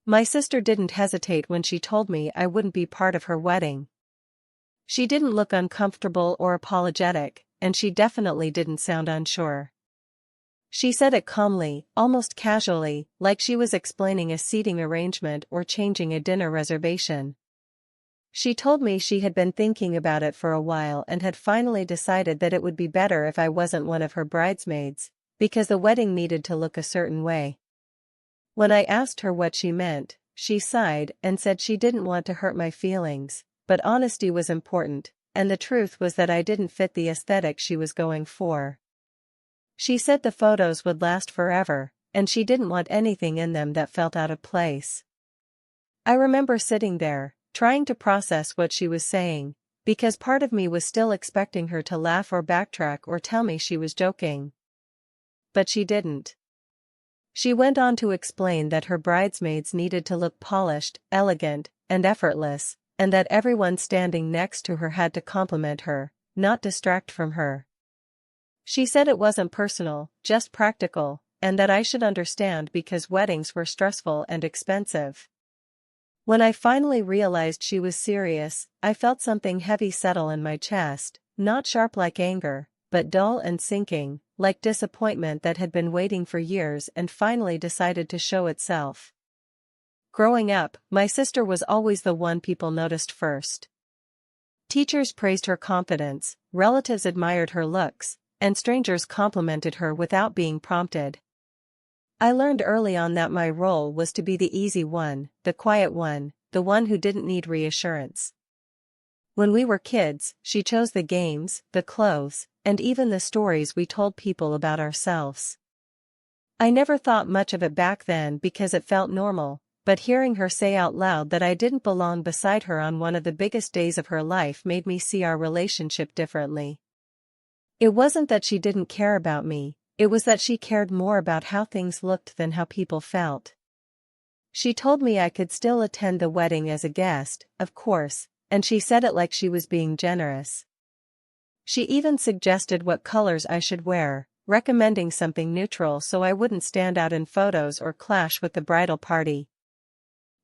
My sister didn't hesitate when she told me I wouldn't be part of her wedding. She didn't look uncomfortable or apologetic, and she definitely didn't sound unsure. She said it calmly, almost casually, like she was explaining a seating arrangement or changing a dinner reservation. She told me she had been thinking about it for a while and had finally decided that it would be better if I wasn't one of her bridesmaids, because the wedding needed to look a certain way. When I asked her what she meant, she sighed and said she didn't want to hurt my feelings, but honesty was important, and the truth was that I didn't fit the aesthetic she was going for. She said the photos would last forever, and she didn't want anything in them that felt out of place. I remember sitting there, trying to process what she was saying, because part of me was still expecting her to laugh or backtrack or tell me she was joking. But she didn't. She went on to explain that her bridesmaids needed to look polished, elegant, and effortless, and that everyone standing next to her had to compliment her, not distract from her. She said it wasn't personal, just practical, and that I should understand because weddings were stressful and expensive. When I finally realized she was serious, I felt something heavy settle in my chest, not sharp like anger, but dull and sinking, like disappointment that had been waiting for years and finally decided to show itself. Growing up, my sister was always the one people noticed first. Teachers praised her confidence, relatives admired her looks, and strangers complimented her without being prompted. I learned early on that my role was to be the easy one, the quiet one, the one who didn't need reassurance. When we were kids, she chose the games, the clothes, and even the stories we told people about ourselves. I never thought much of it back then because it felt normal, but hearing her say out loud that I didn't belong beside her on one of the biggest days of her life made me see our relationship differently. It wasn't that she didn't care about me. It was that she cared more about how things looked than how people felt. She told me I could still attend the wedding as a guest, of course, and she said it like she was being generous. She even suggested what colors I should wear, recommending something neutral so I wouldn't stand out in photos or clash with the bridal party.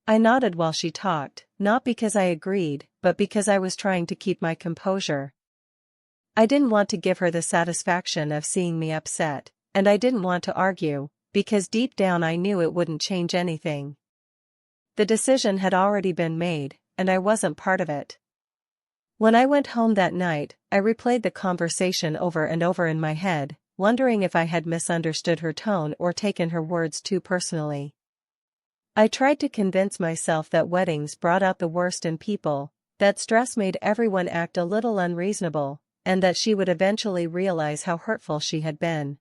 I nodded while she talked, not because I agreed, but because I was trying to keep my composure. I didn't want to give her the satisfaction of seeing me upset, and I didn't want to argue, because deep down I knew it wouldn't change anything. The decision had already been made, and I wasn't part of it. When I went home that night, I replayed the conversation over and over in my head, wondering if I had misunderstood her tone or taken her words too personally. I tried to convince myself that weddings brought out the worst in people, that stress made everyone act a little unreasonable, and that she would eventually realize how hurtful she had been.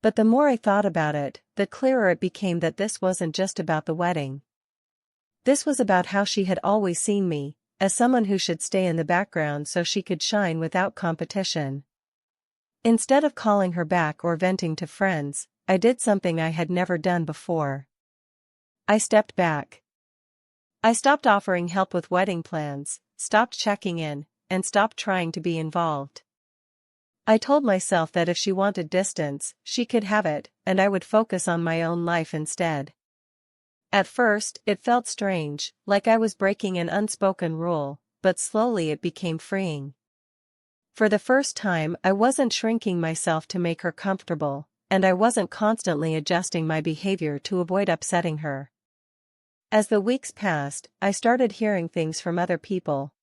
But the more I thought about it, the clearer it became that this wasn't just about the wedding. This was about how she had always seen me, as someone who should stay in the background so she could shine without competition. Instead of calling her back or venting to friends, I did something I had never done before. I stepped back. I stopped offering help with wedding plans, stopped checking in, and stopped trying to be involved. I told myself that if she wanted distance, she could have it, and I would focus on my own life instead. At first, it felt strange, like I was breaking an unspoken rule, but slowly it became freeing. For the first time, I wasn't shrinking myself to make her comfortable, and I wasn't constantly adjusting my behavior to avoid upsetting her. As the weeks passed, I started hearing things from other people.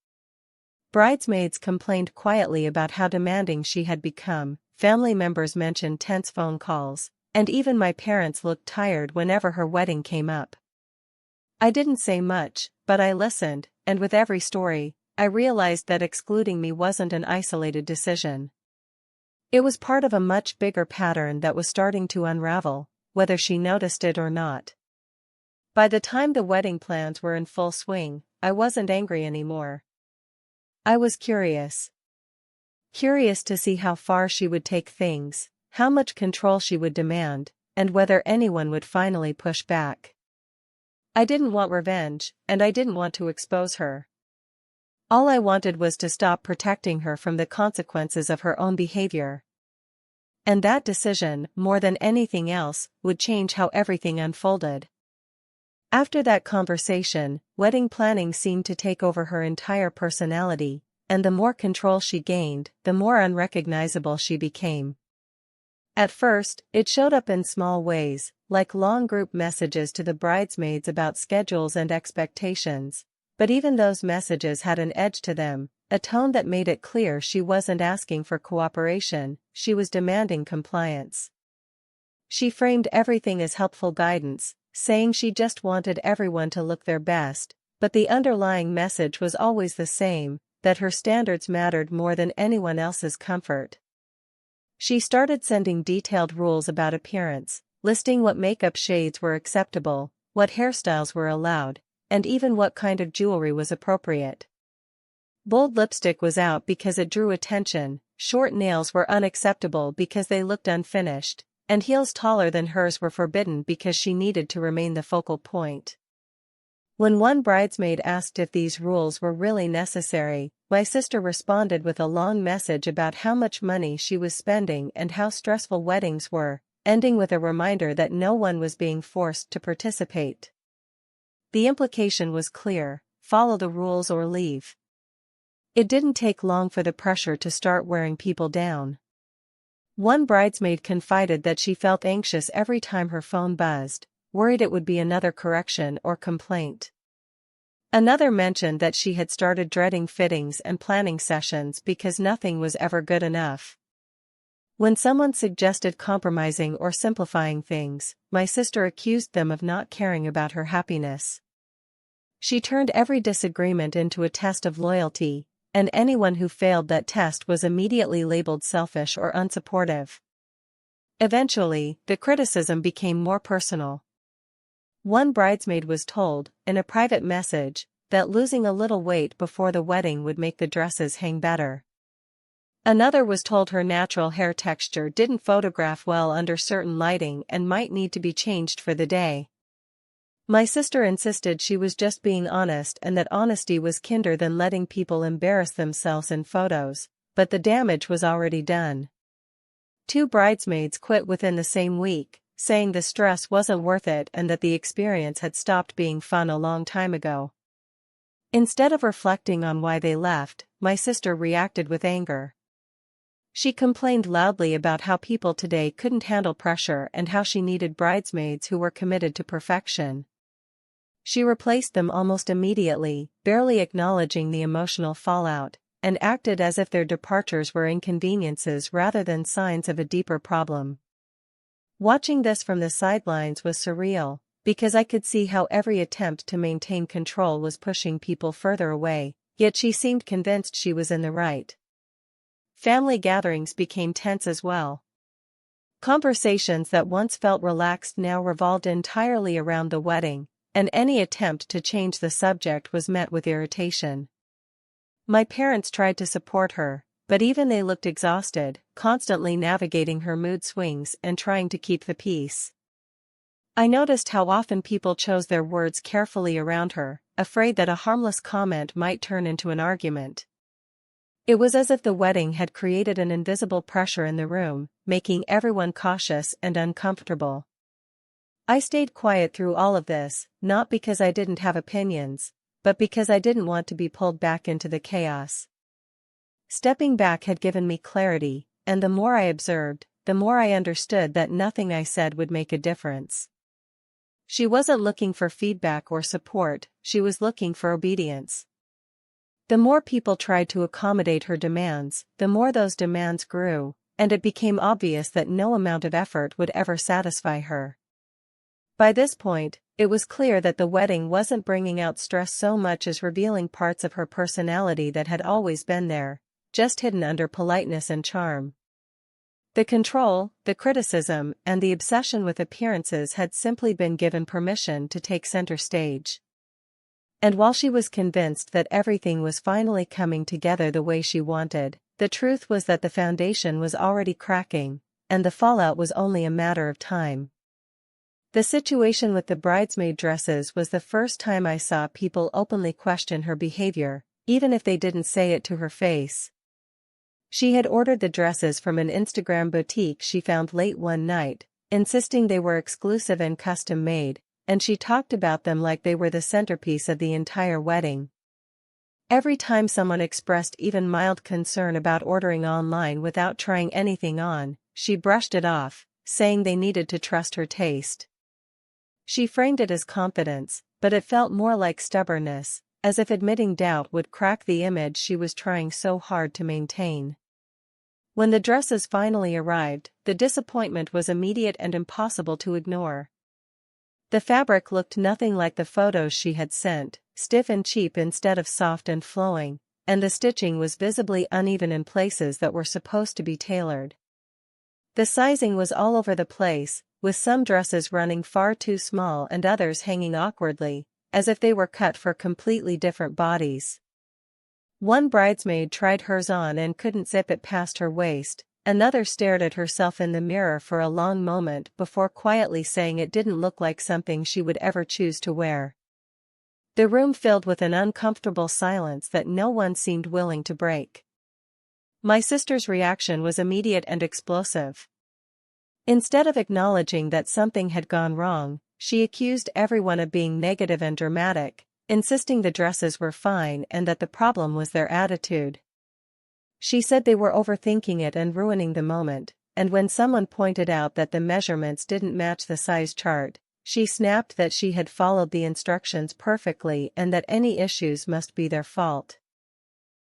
Bridesmaids complained quietly about how demanding she had become, family members mentioned tense phone calls, and even my parents looked tired whenever her wedding came up. I didn't say much, but I listened, and with every story, I realized that excluding me wasn't an isolated decision. It was part of a much bigger pattern that was starting to unravel, whether she noticed it or not. By the time the wedding plans were in full swing, I wasn't angry anymore. I was curious. Curious to see how far she would take things, how much control she would demand, and whether anyone would finally push back. I didn't want revenge, and I didn't want to expose her. All I wanted was to stop protecting her from the consequences of her own behavior. And that decision, more than anything else, would change how everything unfolded. After that conversation, wedding planning seemed to take over her entire personality, and the more control she gained, the more unrecognizable she became. At first, it showed up in small ways, like long group messages to the bridesmaids about schedules and expectations, but even those messages had an edge to them, a tone that made it clear she wasn't asking for cooperation, she was demanding compliance. She framed everything as helpful guidance, saying she just wanted everyone to look their best, but the underlying message was always the same, that her standards mattered more than anyone else's comfort. She started sending detailed rules about appearance, listing what makeup shades were acceptable, what hairstyles were allowed, and even what kind of jewelry was appropriate. Bold lipstick was out because it drew attention, short nails were unacceptable because they looked unfinished, and heels taller than hers were forbidden because she needed to remain the focal point. When one bridesmaid asked if these rules were really necessary, my sister responded with a long message about how much money she was spending and how stressful weddings were, ending with a reminder that no one was being forced to participate. The implication was clear: follow the rules or leave. It didn't take long for the pressure to start wearing people down. One bridesmaid confided that she felt anxious every time her phone buzzed, worried it would be another correction or complaint. Another mentioned that she had started dreading fittings and planning sessions because nothing was ever good enough. When someone suggested compromising or simplifying things, my sister accused them of not caring about her happiness. She turned every disagreement into a test of loyalty, and anyone who failed that test was immediately labeled selfish or unsupportive. Eventually, the criticism became more personal. One bridesmaid was told, in a private message, that losing a little weight before the wedding would make the dresses hang better. Another was told her natural hair texture didn't photograph well under certain lighting and might need to be changed for the day. My sister insisted she was just being honest and that honesty was kinder than letting people embarrass themselves in photos, but the damage was already done. 2 bridesmaids quit within the same week, saying the stress wasn't worth it and that the experience had stopped being fun a long time ago. Instead of reflecting on why they left, my sister reacted with anger. She complained loudly about how people today couldn't handle pressure and how she needed bridesmaids who were committed to perfection. She replaced them almost immediately, barely acknowledging the emotional fallout, and acted as if their departures were inconveniences rather than signs of a deeper problem. Watching this from the sidelines was surreal, because I could see how every attempt to maintain control was pushing people further away, yet she seemed convinced she was in the right. Family gatherings became tense as well. Conversations that once felt relaxed now revolved entirely around the wedding, and any attempt to change the subject was met with irritation. My parents tried to support her, but even they looked exhausted, constantly navigating her mood swings and trying to keep the peace. I noticed how often people chose their words carefully around her, afraid that a harmless comment might turn into an argument. It was as if the wedding had created an invisible pressure in the room, making everyone cautious and uncomfortable. I stayed quiet through all of this, not because I didn't have opinions, but because I didn't want to be pulled back into the chaos. Stepping back had given me clarity, and the more I observed, the more I understood that nothing I said would make a difference. She wasn't looking for feedback or support, she was looking for obedience. The more people tried to accommodate her demands, the more those demands grew, and it became obvious that no amount of effort would ever satisfy her. By this point, it was clear that the wedding wasn't bringing out stress so much as revealing parts of her personality that had always been there, just hidden under politeness and charm. The control, the criticism, and the obsession with appearances had simply been given permission to take center stage. And while she was convinced that everything was finally coming together the way she wanted, the truth was that the foundation was already cracking, and the fallout was only a matter of time. The situation with the bridesmaid dresses was the first time I saw people openly question her behavior, even if they didn't say it to her face. She had ordered the dresses from an Instagram boutique she found late one night, insisting they were exclusive and custom-made, and she talked about them like they were the centerpiece of the entire wedding. Every time someone expressed even mild concern about ordering online without trying anything on, she brushed it off, saying they needed to trust her taste. She framed it as confidence, but it felt more like stubbornness, as if admitting doubt would crack the image she was trying so hard to maintain. When the dresses finally arrived, the disappointment was immediate and impossible to ignore. The fabric looked nothing like the photos she had sent, stiff and cheap instead of soft and flowing, and the stitching was visibly uneven in places that were supposed to be tailored. The sizing was all over the place, with some dresses running far too small and others hanging awkwardly, as if they were cut for completely different bodies. One bridesmaid tried hers on and couldn't zip it past her waist, another stared at herself in the mirror for a long moment before quietly saying it didn't look like something she would ever choose to wear. The room filled with an uncomfortable silence that no one seemed willing to break. My sister's reaction was immediate and explosive. Instead of acknowledging that something had gone wrong, she accused everyone of being negative and dramatic, insisting the dresses were fine and that the problem was their attitude. She said they were overthinking it and ruining the moment, and when someone pointed out that the measurements didn't match the size chart, she snapped that she had followed the instructions perfectly and that any issues must be their fault.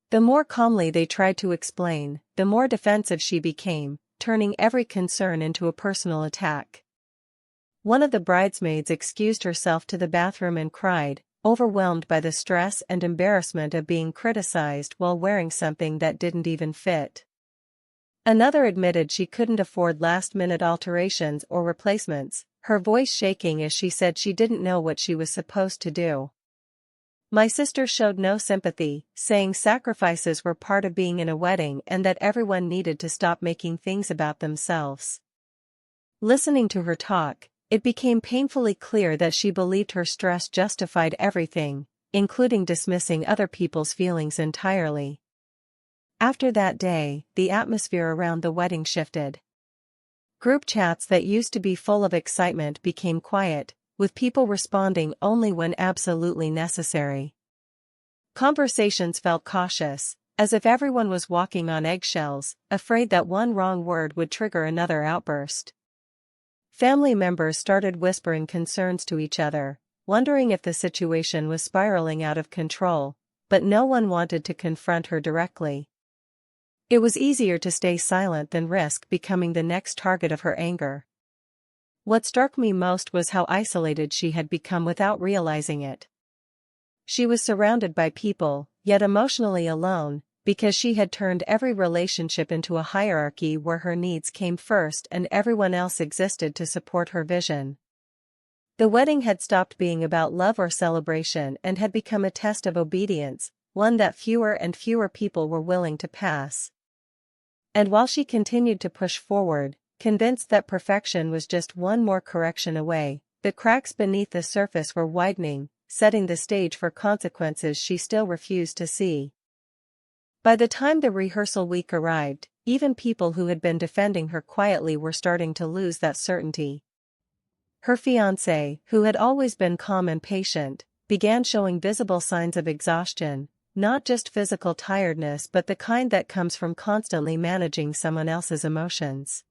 The more calmly they tried to explain, the more defensive she became, turning every concern into a personal attack. One of the bridesmaids excused herself to the bathroom and cried, overwhelmed by the stress and embarrassment of being criticized while wearing something that didn't even fit. Another admitted she couldn't afford last-minute alterations or replacements, her voice shaking as she said she didn't know what she was supposed to do. My sister showed no sympathy, saying sacrifices were part of being in a wedding and that everyone needed to stop making things about themselves. Listening to her talk, it became painfully clear that she believed her stress justified everything, including dismissing other people's feelings entirely. After that day, the atmosphere around the wedding shifted. Group chats that used to be full of excitement became quiet, with people responding only when absolutely necessary. Conversations felt cautious, as if everyone was walking on eggshells, afraid that one wrong word would trigger another outburst. Family members started whispering concerns to each other, wondering if the situation was spiraling out of control, but no one wanted to confront her directly. It was easier to stay silent than risk becoming the next target of her anger. What struck me most was how isolated she had become without realizing it. She was surrounded by people, yet emotionally alone, because she had turned every relationship into a hierarchy where her needs came first and everyone else existed to support her vision. The wedding had stopped being about love or celebration and had become a test of obedience, one that fewer and fewer people were willing to pass. And while she continued to push forward, convinced that perfection was just one more correction away, the cracks beneath the surface were widening, setting the stage for consequences she still refused to see. By the time the rehearsal week arrived, even people who had been defending her quietly were starting to lose that certainty. Her fiancé, who had always been calm and patient, began showing visible signs of exhaustion, not just physical tiredness but the kind that comes from constantly managing someone else's emotions.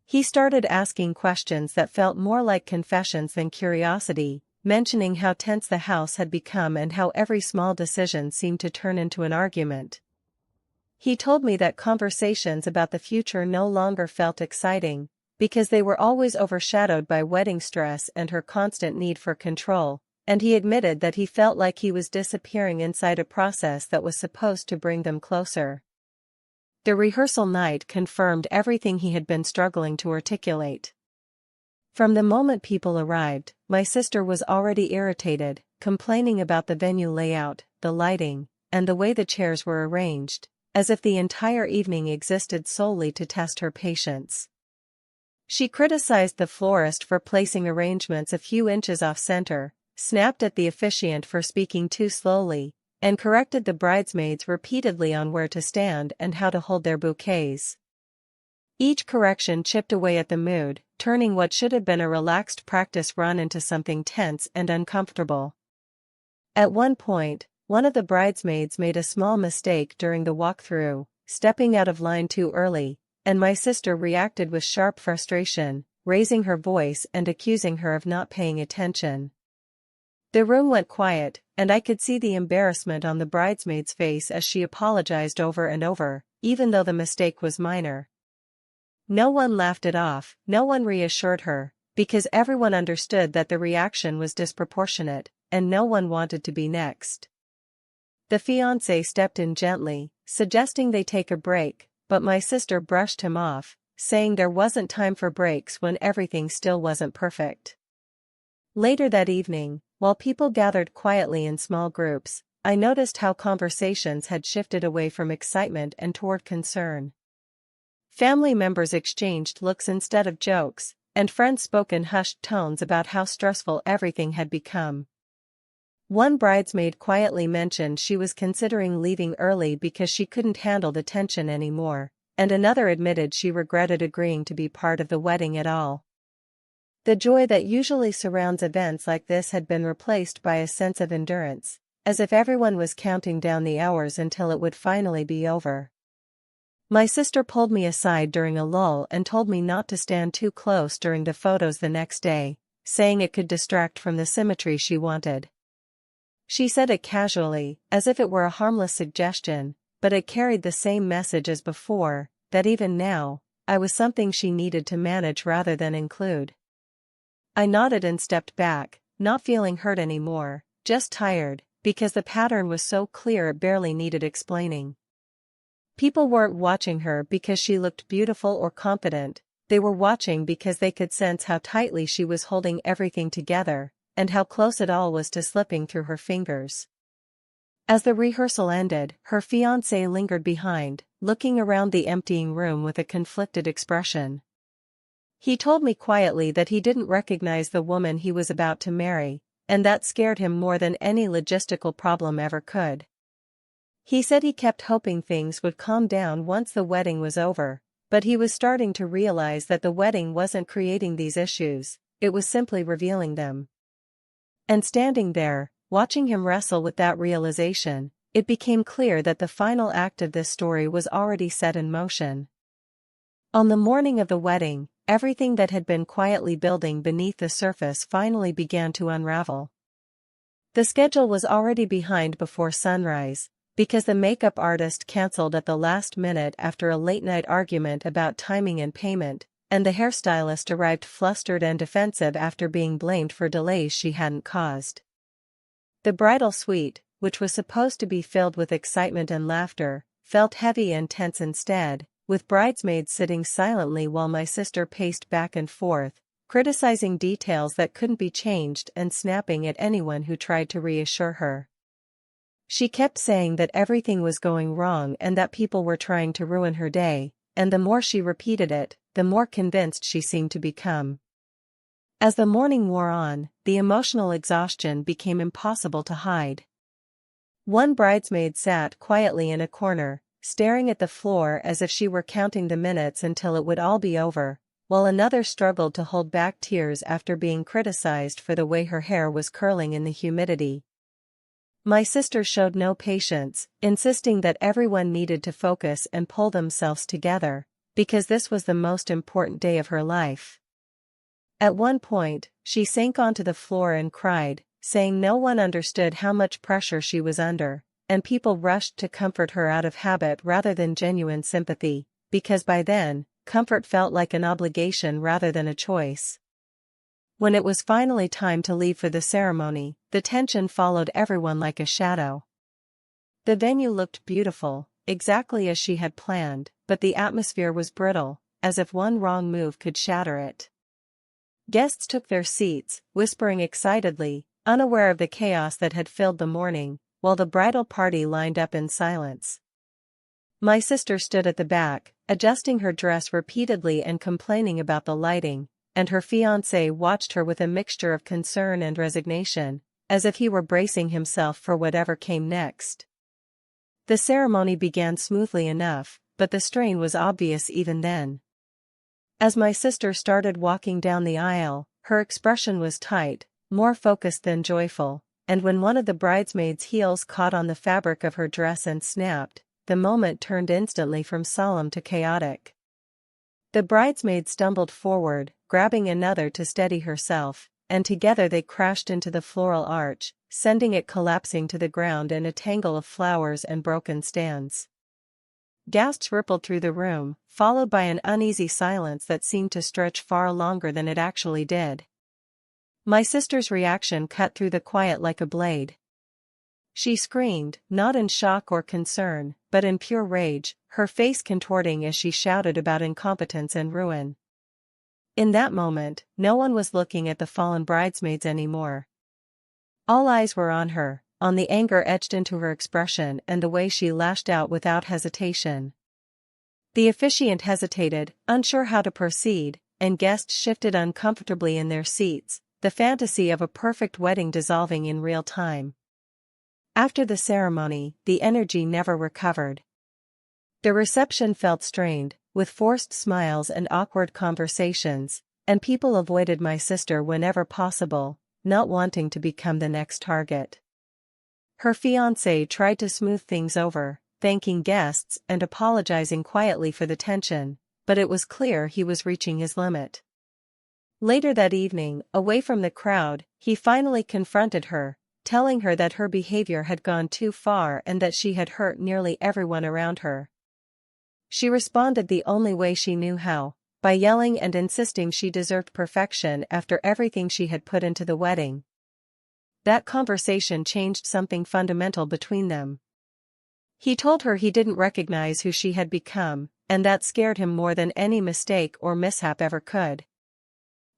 He started asking questions that felt more like confessions than curiosity, mentioning how tense the house had become and how every small decision seemed to turn into an argument. He told me that conversations about the future no longer felt exciting, because they were always overshadowed by wedding stress and her constant need for control, and he admitted that he felt like he was disappearing inside a process that was supposed to bring them closer. The rehearsal night confirmed everything he had been struggling to articulate. From the moment people arrived, my sister was already irritated, complaining about the venue layout, the lighting, and the way the chairs were arranged, as if the entire evening existed solely to test her patience. She criticized the florist for placing arrangements a few inches off-center, snapped at the officiant for speaking too slowly, and corrected the bridesmaids repeatedly on where to stand and how to hold their bouquets. Each correction chipped away at the mood, turning what should have been a relaxed practice run into something tense and uncomfortable. At one point, one of the bridesmaids made a small mistake during the walkthrough, stepping out of line too early, and my sister reacted with sharp frustration, raising her voice and accusing her of not paying attention. The room went quiet, and I could see the embarrassment on the bridesmaid's face as she apologized over and over, even though the mistake was minor. No one laughed it off, no one reassured her, because everyone understood that the reaction was disproportionate, and no one wanted to be next. The fiancé stepped in gently, suggesting they take a break, but my sister brushed him off, saying there wasn't time for breaks when everything still wasn't perfect. Later that evening, while people gathered quietly in small groups, I noticed how conversations had shifted away from excitement and toward concern. Family members exchanged looks instead of jokes, and friends spoke in hushed tones about how stressful everything had become. One bridesmaid quietly mentioned she was considering leaving early because she couldn't handle the tension anymore, and another admitted she regretted agreeing to be part of the wedding at all. The joy that usually surrounds events like this had been replaced by a sense of endurance, as if everyone was counting down the hours until it would finally be over. My sister pulled me aside during a lull and told me not to stand too close during the photos the next day, saying it could distract from the symmetry she wanted. She said it casually, as if it were a harmless suggestion, but it carried the same message as before, that even now, I was something she needed to manage rather than include. I nodded and stepped back, not feeling hurt anymore, just tired, because the pattern was so clear it barely needed explaining. People weren't watching her because she looked beautiful or confident, they were watching because they could sense how tightly she was holding everything together, and how close it all was to slipping through her fingers. As the rehearsal ended, her fiancé lingered behind, looking around the emptying room with a conflicted expression. He told me quietly that he didn't recognize the woman he was about to marry, and that scared him more than any logistical problem ever could. He said he kept hoping things would calm down once the wedding was over, but he was starting to realize that the wedding wasn't creating these issues, it was simply revealing them. And standing there, watching him wrestle with that realization, it became clear that the final act of this story was already set in motion. On the morning of the wedding, everything that had been quietly building beneath the surface finally began to unravel. The schedule was already behind before sunrise, because the makeup artist canceled at the last minute after a late-night argument about timing and payment, and the hairstylist arrived flustered and defensive after being blamed for delays she hadn't caused. The bridal suite, which was supposed to be filled with excitement and laughter, felt heavy and tense instead, with bridesmaids sitting silently while my sister paced back and forth, criticizing details that couldn't be changed and snapping at anyone who tried to reassure her. She kept saying that everything was going wrong and that people were trying to ruin her day, and the more she repeated it, the more convinced she seemed to become. As the morning wore on, the emotional exhaustion became impossible to hide. One bridesmaid sat quietly in a corner, staring at the floor as if she were counting the minutes until it would all be over, while another struggled to hold back tears after being criticized for the way her hair was curling in the humidity. My sister showed no patience, insisting that everyone needed to focus and pull themselves together, because this was the most important day of her life. At one point, she sank onto the floor and cried, saying no one understood how much pressure she was under, and people rushed to comfort her out of habit rather than genuine sympathy, because by then, comfort felt like an obligation rather than a choice. When it was finally time to leave for the ceremony, the tension followed everyone like a shadow. The venue looked beautiful, exactly as she had planned, but the atmosphere was brittle, as if one wrong move could shatter it. Guests took their seats, whispering excitedly, unaware of the chaos that had filled the morning, while the bridal party lined up in silence. My sister stood at the back, adjusting her dress repeatedly and complaining about the lighting, and her fiancé watched her with a mixture of concern and resignation, as if he were bracing himself for whatever came next. The ceremony began smoothly enough, but the strain was obvious even then. As my sister started walking down the aisle, her expression was tight, more focused than joyful, and when one of the bridesmaids' heels caught on the fabric of her dress and snapped, the moment turned instantly from solemn to chaotic. The bridesmaid stumbled forward, grabbing another to steady herself, and together they crashed into the floral arch, sending it collapsing to the ground in a tangle of flowers and broken stands. Gasps rippled through the room, followed by an uneasy silence that seemed to stretch far longer than it actually did. My sister's reaction cut through the quiet like a blade. She screamed, not in shock or concern, but in pure rage, her face contorting as she shouted about incompetence and ruin. In that moment, no one was looking at the fallen bridesmaids anymore. All eyes were on her, on the anger etched into her expression and the way she lashed out without hesitation. The officiant hesitated, unsure how to proceed, and guests shifted uncomfortably in their seats, the fantasy of a perfect wedding dissolving in real time. After the ceremony, the energy never recovered. The reception felt strained, with forced smiles and awkward conversations, and people avoided my sister whenever possible, not wanting to become the next target. Her fiancé tried to smooth things over, thanking guests and apologizing quietly for the tension, but it was clear he was reaching his limit. Later that evening, away from the crowd, he finally confronted her, telling her that her behavior had gone too far and that she had hurt nearly everyone around her. She responded the only way she knew how, by yelling and insisting she deserved perfection after everything she had put into the wedding. That conversation changed something fundamental between them. He told her he didn't recognize who she had become, and that scared him more than any mistake or mishap ever could.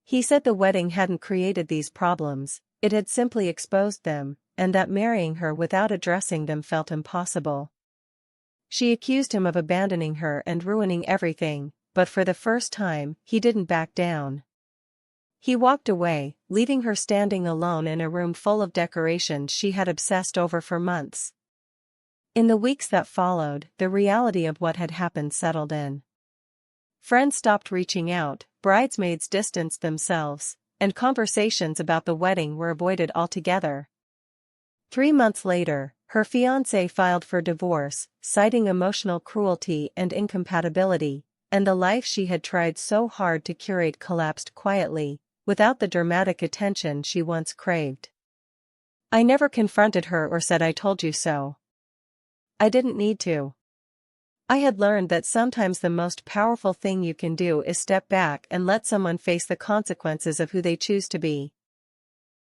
He said the wedding hadn't created these problems, it had simply exposed them, and that marrying her without addressing them felt impossible. She accused him of abandoning her and ruining everything, but for the first time, he didn't back down. He walked away, leaving her standing alone in a room full of decorations she had obsessed over for months. In the weeks that followed, the reality of what had happened settled in. Friends stopped reaching out, bridesmaids distanced themselves, and conversations about the wedding were avoided altogether. 3 months later, her fiancé filed for divorce, citing emotional cruelty and incompatibility, and the life she had tried so hard to curate collapsed quietly, without the dramatic attention she once craved. I never confronted her or said I told you so. I didn't need to. I had learned that sometimes the most powerful thing you can do is step back and let someone face the consequences of who they choose to be.